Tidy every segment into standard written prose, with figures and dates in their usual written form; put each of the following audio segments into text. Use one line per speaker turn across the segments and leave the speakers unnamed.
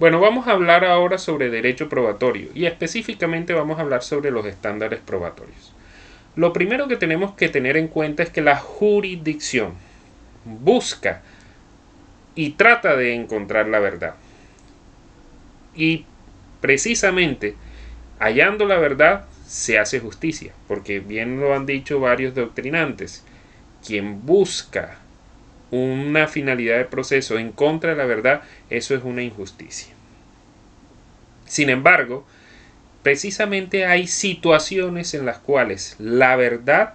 Bueno, vamos a hablar ahora sobre derecho probatorio y específicamente vamos a hablar sobre los estándares probatorios. Lo primero que tenemos que tener en cuenta es que la jurisdicción busca y trata de encontrar la verdad. Y precisamente hallando la verdad se hace justicia, porque bien lo han dicho varios doctrinantes. Quien busca una finalidad de proceso en contra de la verdad, eso es una injusticia. Sin embargo, precisamente hay situaciones en las cuales la verdad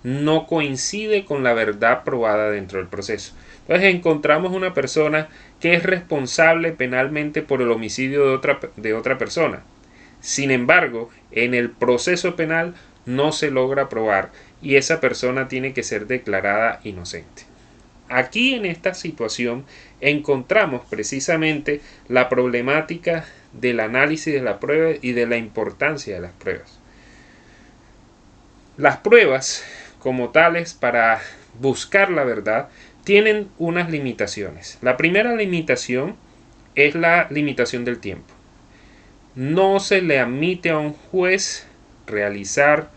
no coincide con la verdad probada dentro del proceso. Entonces encontramos una persona que es responsable penalmente por el homicidio de otra persona. Sin embargo, en el proceso penal no se logra probar y esa persona tiene que ser declarada inocente. Aquí en esta situación encontramos precisamente la problemática del análisis de la prueba y de la importancia de las pruebas. Las pruebas como tales para buscar la verdad tienen unas limitaciones. La primera limitación es la limitación del tiempo. No se le admite a un juez realizar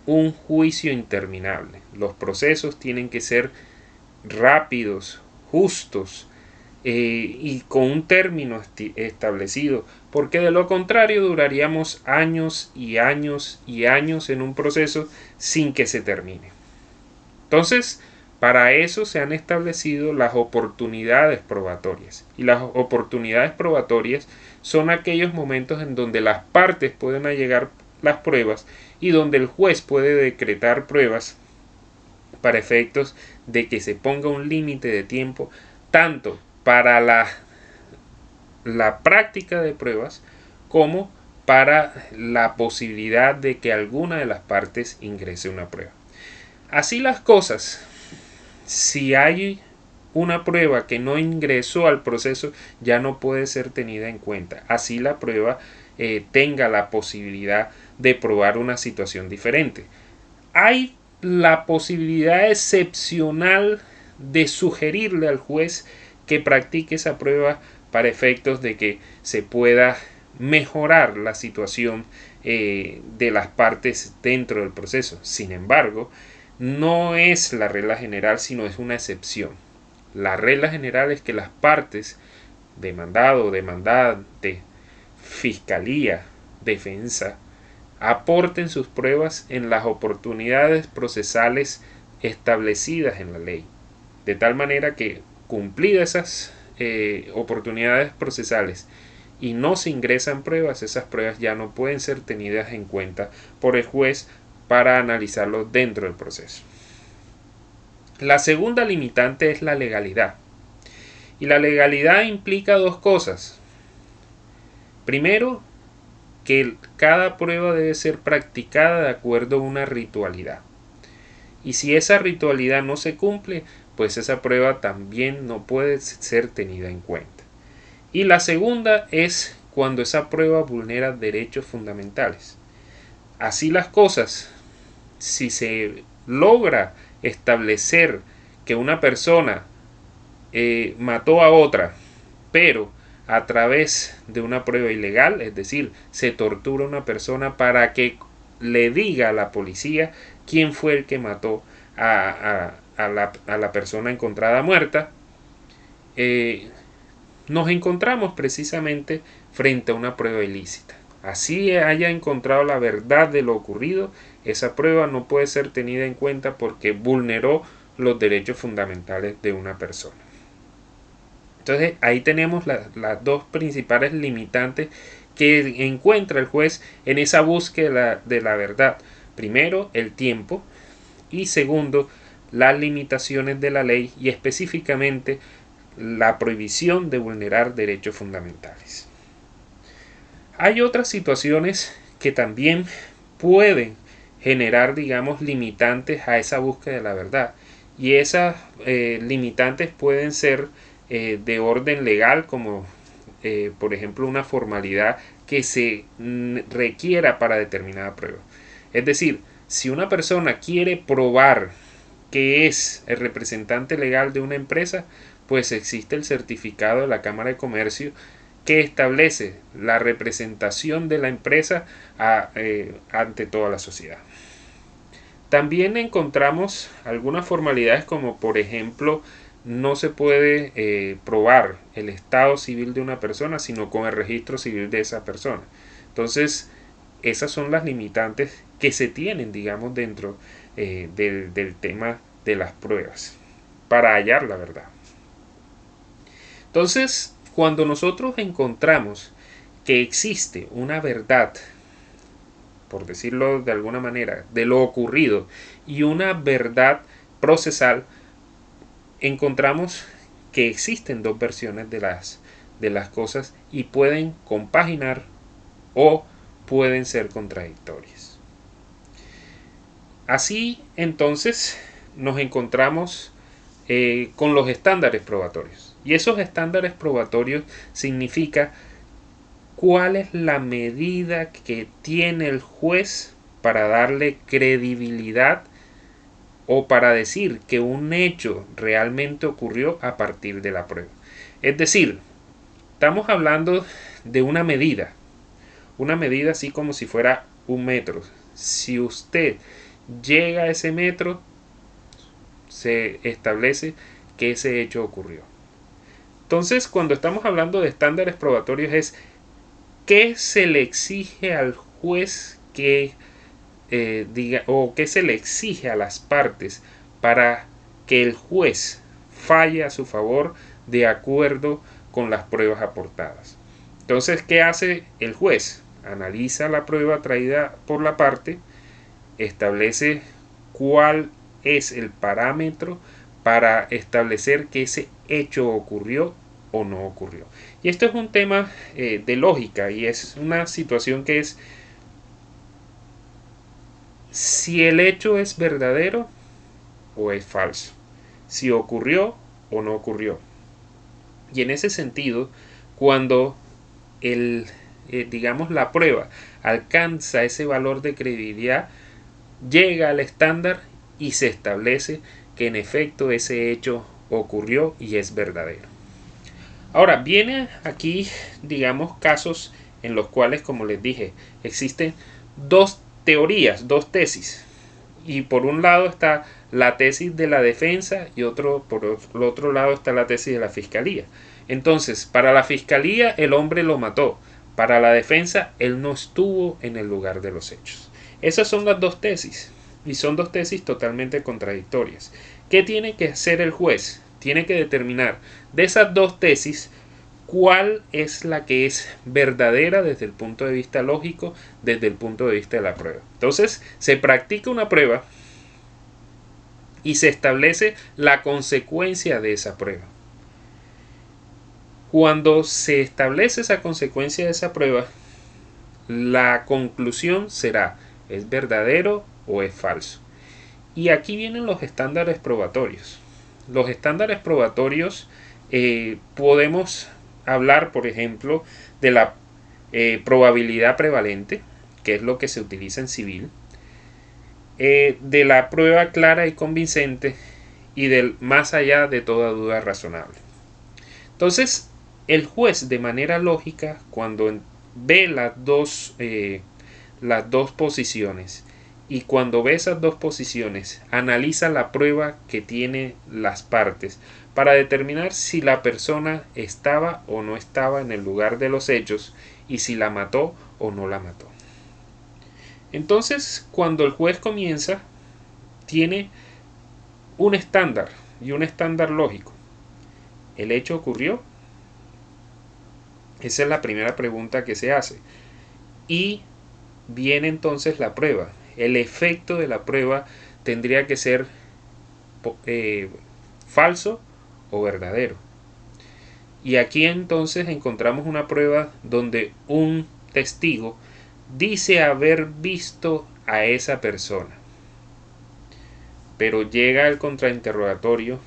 un juicio interminable. Los procesos tienen que ser rápidos, justos y con un término establecido, porque de lo contrario duraríamos años y años y años en un proceso sin que se termine. Entonces, para eso se han establecido las oportunidades probatorias. Y las oportunidades probatorias son aquellos momentos en donde las partes pueden allegar las pruebas y donde el juez puede decretar pruebas para efectos de que se ponga un límite de tiempo tanto para la práctica de pruebas como para la posibilidad de que alguna de las partes ingrese una prueba. Así las cosas, si hay una prueba que no ingresó al proceso, ya no puede ser tenida en cuenta. Así la prueba tenga la posibilidad de probar una situación diferente. Hay la posibilidad excepcional de sugerirle al juez que practique esa prueba para efectos de que se pueda mejorar la situación de las partes dentro del proceso. Sin embargo, no es la regla general, sino es una excepción. La regla general es que las partes, demandado, demandante, fiscalía, defensa, aporten sus pruebas en las oportunidades procesales establecidas en la ley, de tal manera que cumplidas esas oportunidades procesales y no se ingresan pruebas, esas pruebas ya no pueden ser tenidas en cuenta por el juez para analizarlo dentro del proceso. La segunda limitante es la legalidad, y la legalidad implica dos cosas. Primero, que cada prueba debe ser practicada de acuerdo a una ritualidad. Y si esa ritualidad no se cumple, pues esa prueba también no puede ser tenida en cuenta. Y la segunda es cuando esa prueba vulnera derechos fundamentales. Así las cosas, si se logra establecer que una persona mató a otra, pero a través de una prueba ilegal, es decir, se tortura a una persona para que le diga a la policía quién fue el que mató a la persona encontrada muerta, nos encontramos precisamente frente a una prueba ilícita. Así haya encontrado la verdad de lo ocurrido, esa prueba no puede ser tenida en cuenta porque vulneró los derechos fundamentales de una persona. Entonces ahí tenemos las dos principales limitantes que encuentra el juez en esa búsqueda de la verdad. Primero, el tiempo, y segundo, las limitaciones de la ley y específicamente la prohibición de vulnerar derechos fundamentales. Hay otras situaciones que también pueden generar, digamos, limitantes a esa búsqueda de la verdad, y esas limitantes pueden ser de orden legal, como por ejemplo una formalidad que se requiera para determinada prueba. Es decir, si una persona quiere probar que es el representante legal de una empresa, pues existe el certificado de la Cámara de Comercio que establece la representación de la empresa ante toda la sociedad. También encontramos algunas formalidades como por ejemplo no se puede probar el estado civil de una persona sino con el registro civil de esa persona. Entonces esas son las limitantes que se tienen, digamos, dentro del tema de las pruebas para hallar la verdad. Entonces, cuando nosotros encontramos que existe una verdad, por decirlo de alguna manera, de lo ocurrido y una verdad procesal, encontramos que existen dos versiones de las cosas y pueden compaginar o pueden ser contradictorias. Así entonces nos encontramos con los estándares probatorios. Y esos estándares probatorios significa cuál es la medida que tiene el juez para darle credibilidad o para decir que un hecho realmente ocurrió a partir de la prueba. Es decir, estamos hablando de una medida así como si fuera un metro. Si usted llega a ese metro, se establece que ese hecho ocurrió. Entonces, cuando estamos hablando de estándares probatorios es qué se le exige al juez que diga, o qué se le exige a las partes para que el juez falle a su favor de acuerdo con las pruebas aportadas. Entonces, ¿qué hace el juez? Analiza la prueba traída por la parte, establece cuál es el parámetro para establecer que ese hecho ocurrió o no ocurrió. Y esto es un tema de lógica y es una situación que es si el hecho es verdadero o es falso, si ocurrió o no ocurrió. Y en ese sentido, cuando digamos la prueba alcanza ese valor de credibilidad, llega al estándar y se establece que en efecto ese hecho ocurrió y es verdadero. Ahora, viene aquí, digamos, casos en los cuales, como les dije, existen dos teorías, dos tesis. Y por un lado está la tesis de la defensa y por el otro lado está la tesis de la fiscalía. Entonces, para la fiscalía el hombre lo mató, para la defensa él no estuvo en el lugar de los hechos. Esas son las dos tesis y son dos tesis totalmente contradictorias. ¿Qué tiene que hacer el juez? Tiene que determinar de esas dos tesis cuál es la que es verdadera desde el punto de vista lógico, desde el punto de vista de la prueba. Entonces, se practica una prueba y se establece la consecuencia de esa prueba. Cuando se establece esa consecuencia de esa prueba, la conclusión será ¿es verdadero o es falso? Y aquí vienen los estándares probatorios. Los estándares probatorios podemos hablar, por ejemplo, de la probabilidad prevalente, que es lo que se utiliza en civil, de la prueba clara y convincente y del más allá de toda duda razonable. Entonces, el juez de manera lógica, cuando ve las dos posiciones y cuando ve esas dos posiciones, analiza la prueba que tiene las partes para determinar si la persona estaba o no estaba en el lugar de los hechos y si la mató o no la mató. Entonces, cuando el juez comienza, tiene un estándar y un estándar lógico. ¿El hecho ocurrió? Esa es la primera pregunta que se hace. Y viene entonces la prueba. El efecto de la prueba tendría que ser falso o verdadero. Y aquí entonces encontramos una prueba donde un testigo dice haber visto a esa persona, pero llega al contrainterrogatorio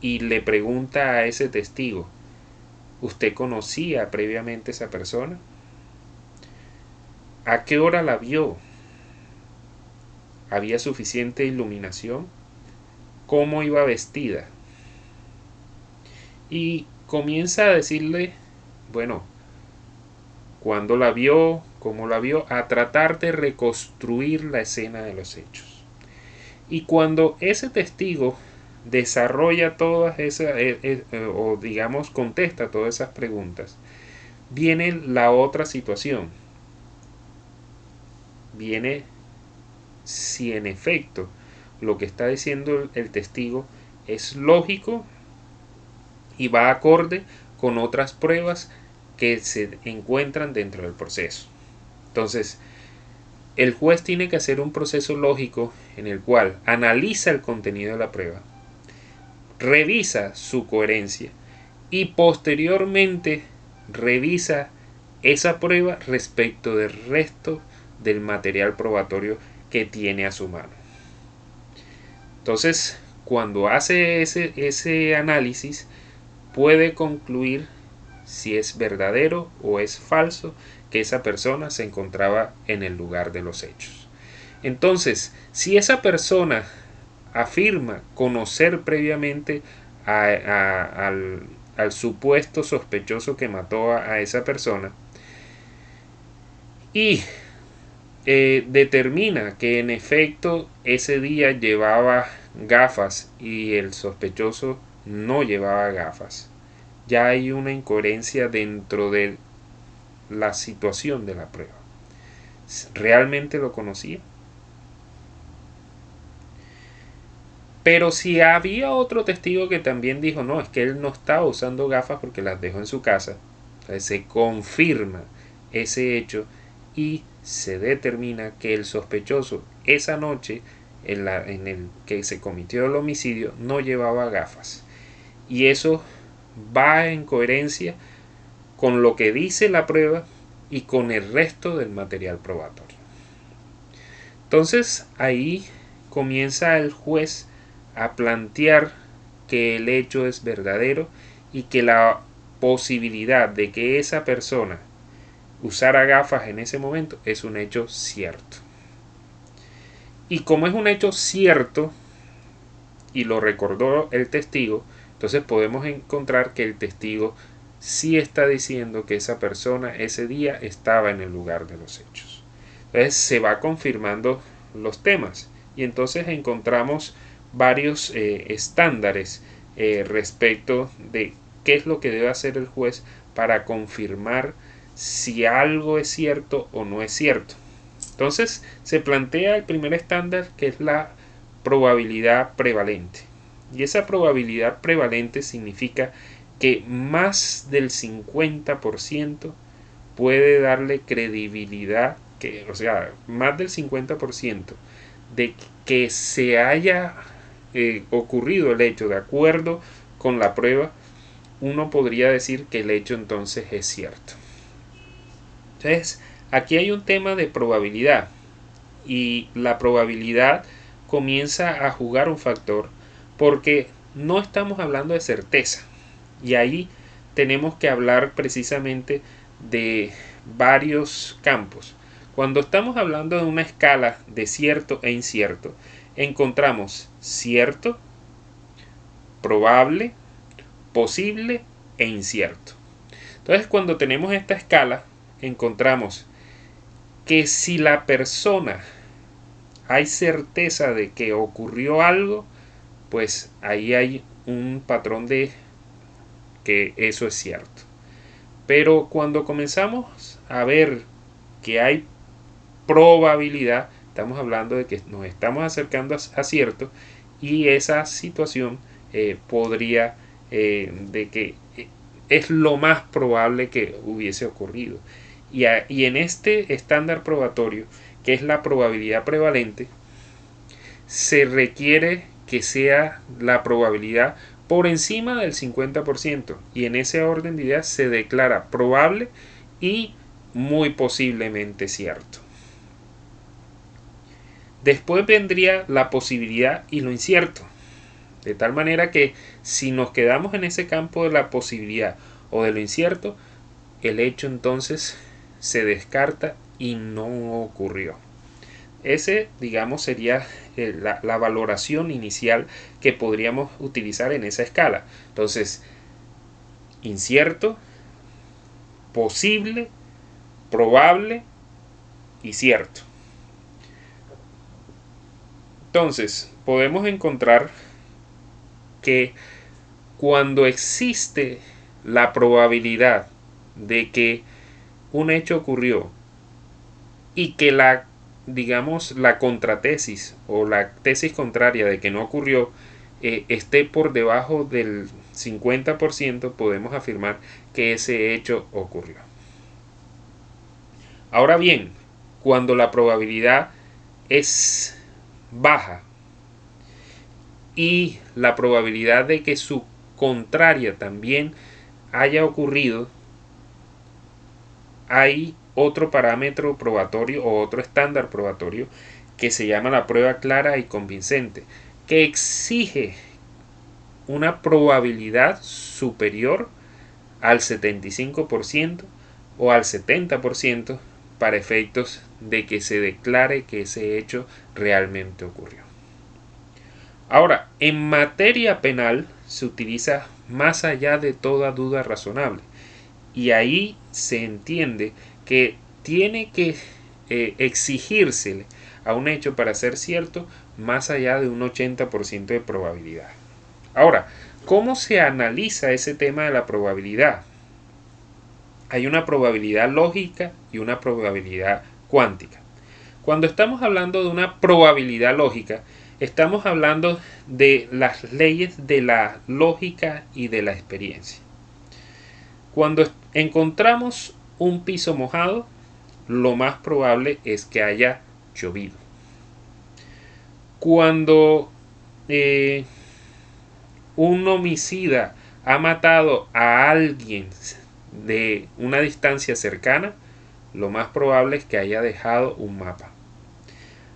y le pregunta a ese testigo: ¿usted conocía previamente a esa persona? ¿A qué hora la vio? ¿Había suficiente iluminación? ¿Cómo iba vestida? Y comienza a decirle bueno, cuándo la vio, cómo la vio, a tratar de reconstruir la escena de los hechos. Y cuando ese testigo desarrolla todas esas, o digamos contesta todas esas preguntas, viene la otra situación. Viene si en efecto lo que está diciendo el testigo es lógico y va acorde con otras pruebas que se encuentran dentro del proceso. Entonces, el juez tiene que hacer un proceso lógico en el cual analiza el contenido de la prueba, revisa su coherencia y posteriormente revisa esa prueba respecto del resto del material probatorio que tiene a su mano. Entonces, cuando hace ese análisis, puede concluir si es verdadero o es falso que esa persona se encontraba en el lugar de los hechos. Entonces, si esa persona afirma conocer previamente al supuesto sospechoso que mató a esa persona y determina que en efecto ese día llevaba gafas y el sospechoso no llevaba gafas, ya hay una incoherencia dentro de la situación de la prueba. ¿Realmente lo conocía? Pero si había otro testigo que también dijo, no, es que él no estaba usando gafas porque las dejó en su casa, entonces se confirma ese hecho y se determina que el sospechoso esa noche en el que se cometió el homicidio no llevaba gafas. Y eso va en coherencia con lo que dice la prueba y con el resto del material probatorio. Entonces ahí comienza el juez a plantear que el hecho es verdadero y que la posibilidad de que esa persona usara gafas en ese momento es un hecho cierto. Y como es un hecho cierto, y lo recordó el testigo, entonces podemos encontrar que el testigo sí está diciendo que esa persona ese día estaba en el lugar de los hechos. Entonces se va confirmando los temas y entonces encontramos varios estándares respecto de qué es lo que debe hacer el juez para confirmar si algo es cierto o no es cierto. Entonces se plantea el primer estándar, que es la probabilidad prevalente. Y esa probabilidad prevalente significa que más del 50% puede darle credibilidad, o sea, más del 50% de que se haya ocurrido el hecho de acuerdo con la prueba, uno podría decir que el hecho entonces es cierto. Entonces, aquí hay un tema de probabilidad y la probabilidad comienza a jugar un factor porque no estamos hablando de certeza y ahí tenemos que hablar precisamente de varios campos. Cuando estamos hablando de una escala de cierto e incierto, encontramos cierto, probable, posible e incierto. Entonces, cuando tenemos esta escala, encontramos que si la persona hay certeza de que ocurrió algo, pues ahí hay un patrón de que eso es cierto. Pero cuando comenzamos a ver que hay probabilidad, estamos hablando de que nos estamos acercando a cierto y esa situación podría de que es lo más probable que hubiese ocurrido. Y en este estándar probatorio, que es la probabilidad prevalente, se requiere que sea la probabilidad por encima del 50% y en ese orden de ideas se declara probable y muy posiblemente cierto. Después vendría la posibilidad y lo incierto, de tal manera que si nos quedamos en ese campo de la posibilidad o de lo incierto, el hecho entonces se descarta y no ocurrió. Ese, digamos, sería la valoración inicial que podríamos utilizar en esa escala. Entonces, incierto, posible, probable y cierto. Entonces, podemos encontrar que cuando existe la probabilidad de que un hecho ocurrió y que la contratesis o la tesis contraria de que no ocurrió esté por debajo del 50%, podemos afirmar que ese hecho ocurrió. Ahora bien, cuando la probabilidad es baja y la probabilidad de que su contraria también haya ocurrido, hay otro parámetro probatorio o otro estándar probatorio que se llama la prueba clara y convincente, que exige una probabilidad superior al 75% o al 70% para efectos de que se declare que ese hecho realmente ocurrió. Ahora, en materia penal se utiliza más allá de toda duda razonable, y ahí se entiende que tiene que exigírsele a un hecho para ser cierto más allá de un 80% de probabilidad. Ahora, ¿cómo se analiza ese tema de la probabilidad? Hay una probabilidad lógica y una probabilidad cuántica. Cuando estamos hablando de una probabilidad lógica, estamos hablando de las leyes de la lógica y de la experiencia. Cuando encontramos un piso mojado, lo más probable es que haya llovido. Cuando un homicida ha matado a alguien de una distancia cercana, lo más probable es que haya dejado un mapa.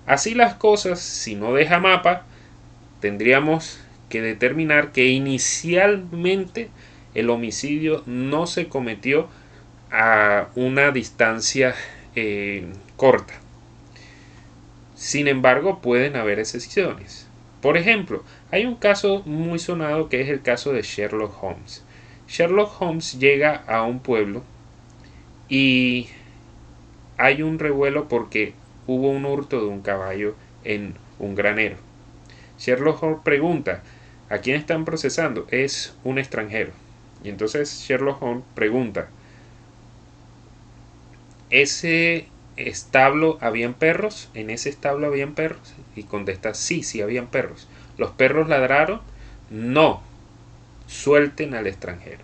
Así las cosas, si no deja mapa, tendríamos que determinar que inicialmente el homicidio no se cometió a una distancia corta. Sin embargo, pueden haber excepciones. Por ejemplo, hay un caso muy sonado que es el caso de Sherlock Holmes. Sherlock Holmes llega a un pueblo y hay un revuelo porque hubo un hurto de un caballo en un granero. Sherlock Holmes pregunta: ¿a quién están procesando? Es un extranjero. Y entonces Sherlock Holmes pregunta: ¿ese establo habían perros? ¿En ese establo habían perros? Y contesta: sí habían perros. ¿Los perros ladraron? No. Suelten al extranjero.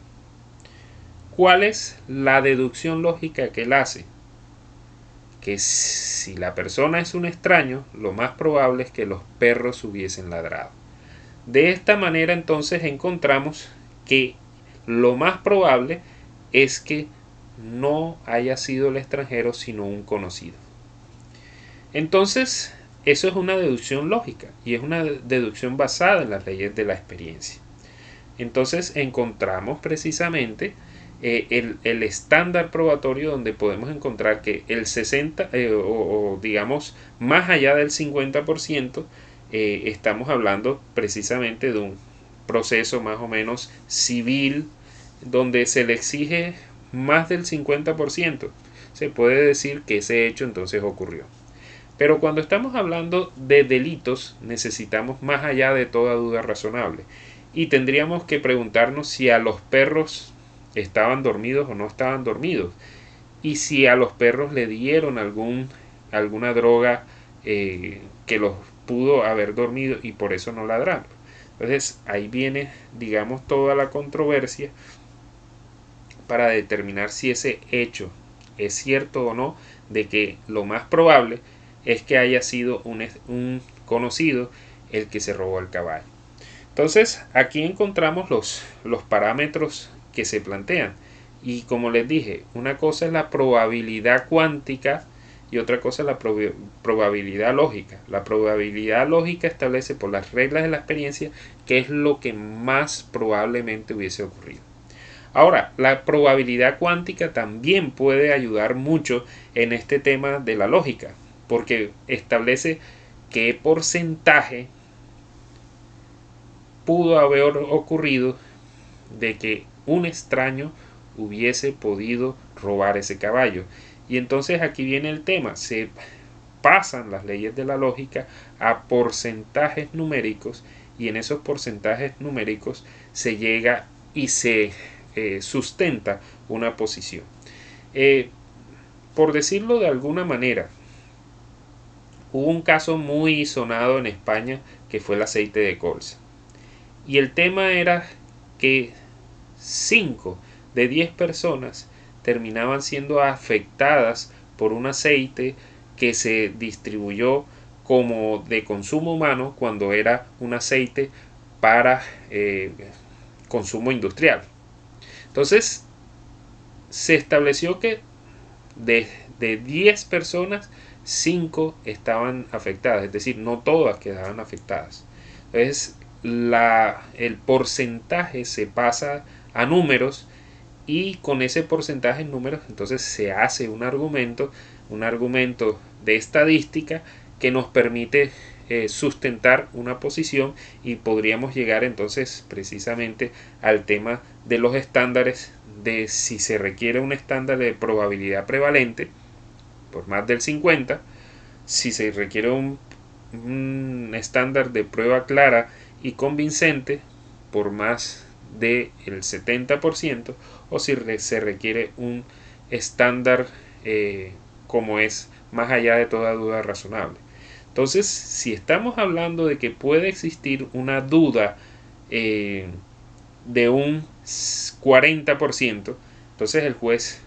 ¿Cuál es la deducción lógica que él hace? Que si la persona es un extraño, lo más probable es que los perros hubiesen ladrado. De esta manera entonces encontramos que lo más probable es que no haya sido el extranjero sino un conocido. Entonces, eso es una deducción lógica y es una deducción basada en las leyes de la experiencia. Entonces encontramos precisamente el estándar probatorio donde podemos encontrar que el 60 o digamos más allá del 50% estamos hablando precisamente de un proceso más o menos civil donde se le exige más del 50%. Se puede decir que ese hecho entonces ocurrió. Pero cuando estamos hablando de delitos necesitamos más allá de toda duda razonable. Y tendríamos que preguntarnos si a los perros estaban dormidos o no estaban dormidos. Y si a los perros le dieron alguna droga que los pudo haber dormido y por eso no ladraron. Entonces ahí viene, digamos, toda la controversia para determinar si ese hecho es cierto o no, de que lo más probable es que haya sido un conocido el que se robó el caballo. Entonces aquí encontramos los parámetros que se plantean y como les dije, una cosa es la probabilidad cuántica y otra cosa es la probabilidad lógica. La probabilidad lógica establece por las reglas de la experiencia qué es lo que más probablemente hubiese ocurrido. Ahora, la probabilidad cuántica también puede ayudar mucho en este tema de la lógica, porque establece qué porcentaje pudo haber ocurrido de que un extraño hubiese podido robar ese caballo. Y entonces aquí viene el tema, se pasan las leyes de la lógica a porcentajes numéricos, y en esos porcentajes numéricos se llega y se sustenta una posición. Por decirlo de alguna manera, hubo un caso muy sonado en España que fue el aceite de colza. Y el tema era que 5 de 10 personas terminaban siendo afectadas por un aceite que se distribuyó como de consumo humano cuando era un aceite para consumo industrial. Entonces se estableció que de 10 personas, 5 estaban afectadas, es decir, no todas quedaban afectadas. Entonces el porcentaje se pasa a números, y con ese porcentaje en números entonces se hace un argumento de estadística que nos permite sustentar una posición, y podríamos llegar entonces precisamente al tema de los estándares, de si se requiere un estándar de probabilidad prevalente por más del 50, si se requiere un estándar de prueba clara y convincente por más del 70%, o si se requiere un estándar como es más allá de toda duda razonable. Entonces, si estamos hablando de que puede existir una duda de un 40%, entonces el juez,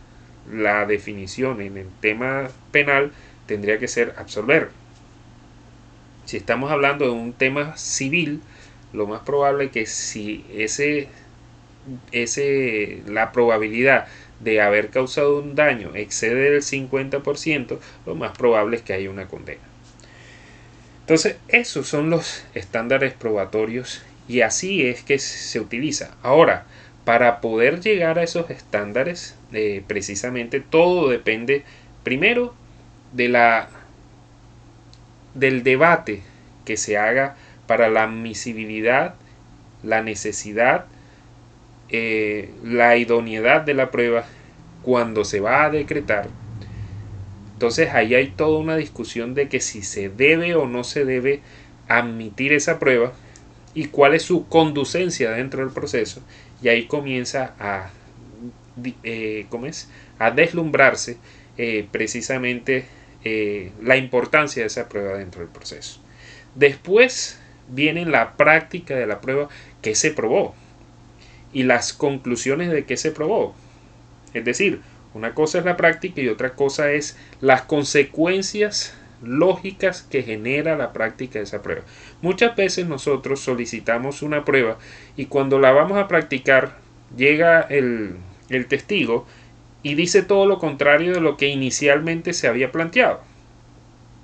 la definición en el tema penal tendría que ser absolver. Si estamos hablando de un tema civil, lo más probable es que si la probabilidad de haber causado un daño excede del 50%, lo más probable es que haya una condena. Entonces, esos son los estándares probatorios, y así es que se utiliza. Ahora, para poder llegar a esos estándares, precisamente todo depende primero del debate que se haga para la admisibilidad, la necesidad, la idoneidad de la prueba cuando se va a decretar. Entonces ahí hay toda una discusión de que si se debe o no se debe admitir esa prueba y cuál es su conducencia dentro del proceso, y ahí comienza a deslumbrarse precisamente la importancia de esa prueba dentro del proceso. Después viene la práctica de la prueba, que se probó, y las conclusiones de qué se probó. Es decir, una cosa es la práctica y otra cosa es las consecuencias lógicas que genera la práctica de esa prueba. Muchas veces nosotros solicitamos una prueba y cuando la vamos a practicar llega el testigo y dice todo lo contrario de lo que inicialmente se había planteado.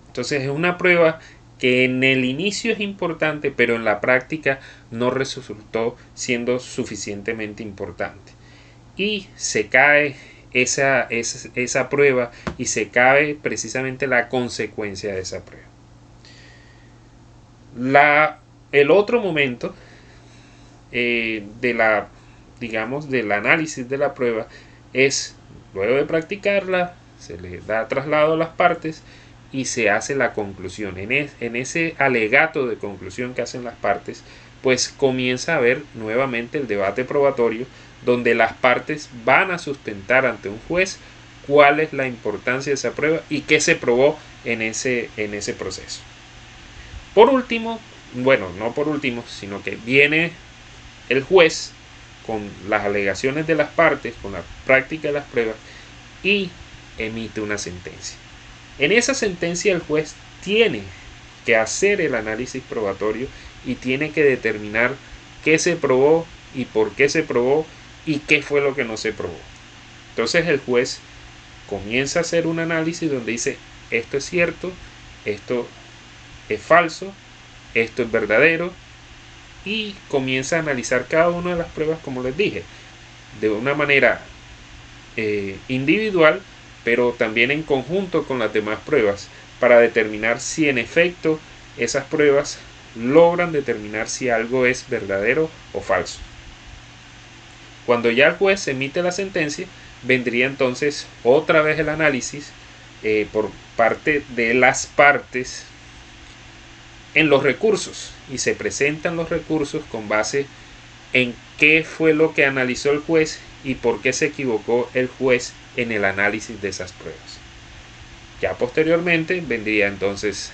Entonces es una prueba que en el inicio es importante, pero en la práctica no resultó siendo suficientemente importante. Y se cae esa prueba, y se cae precisamente la consecuencia de esa prueba. El otro momento del análisis de la prueba es, luego de practicarla, se le da traslado a las partes y se hace la conclusión. En ese alegato de conclusión que hacen las partes, pues comienza a haber nuevamente el debate probatorio, donde las partes van a sustentar ante un juez cuál es la importancia de esa prueba y qué se probó en ese proceso. Por último, no por último, sino que viene el juez con las alegaciones de las partes, con la práctica de las pruebas, y emite una sentencia. En esa sentencia el juez tiene que hacer el análisis probatorio y tiene que determinar qué se probó y por qué se probó y qué fue lo que no se probó. Entonces el juez comienza a hacer un análisis donde dice: esto es cierto, esto es falso, esto es verdadero, y comienza a analizar cada una de las pruebas, como les dije, de una manera individual, pero también en conjunto con las demás pruebas, para determinar si en efecto esas pruebas logran determinar si algo es verdadero o falso. Cuando ya el juez emite la sentencia, vendría entonces otra vez el análisis por parte de las partes en los recursos, y se presentan los recursos con base en qué fue lo que analizó el juez y por qué se equivocó el juez en el análisis de esas pruebas. Ya posteriormente vendría entonces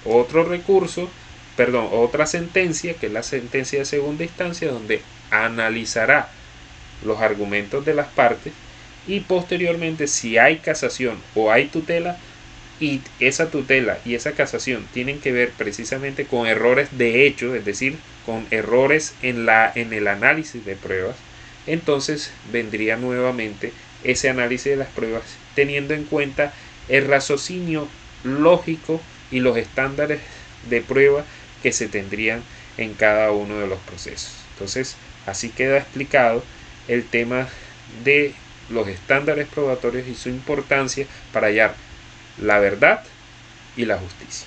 otro recurso, otra sentencia, que es la sentencia de segunda instancia, donde analizará los argumentos de las partes, y posteriormente, si hay casación o hay tutela, y esa tutela y esa casación tienen que ver precisamente con errores de hecho, es decir, con errores en el análisis de pruebas, entonces vendría nuevamente ese análisis de las pruebas teniendo en cuenta el raciocinio lógico y los estándares de prueba que se tendrían en cada uno de los procesos. Entonces, así queda explicado el tema de los estándares probatorios y su importancia para hallar la verdad y la justicia.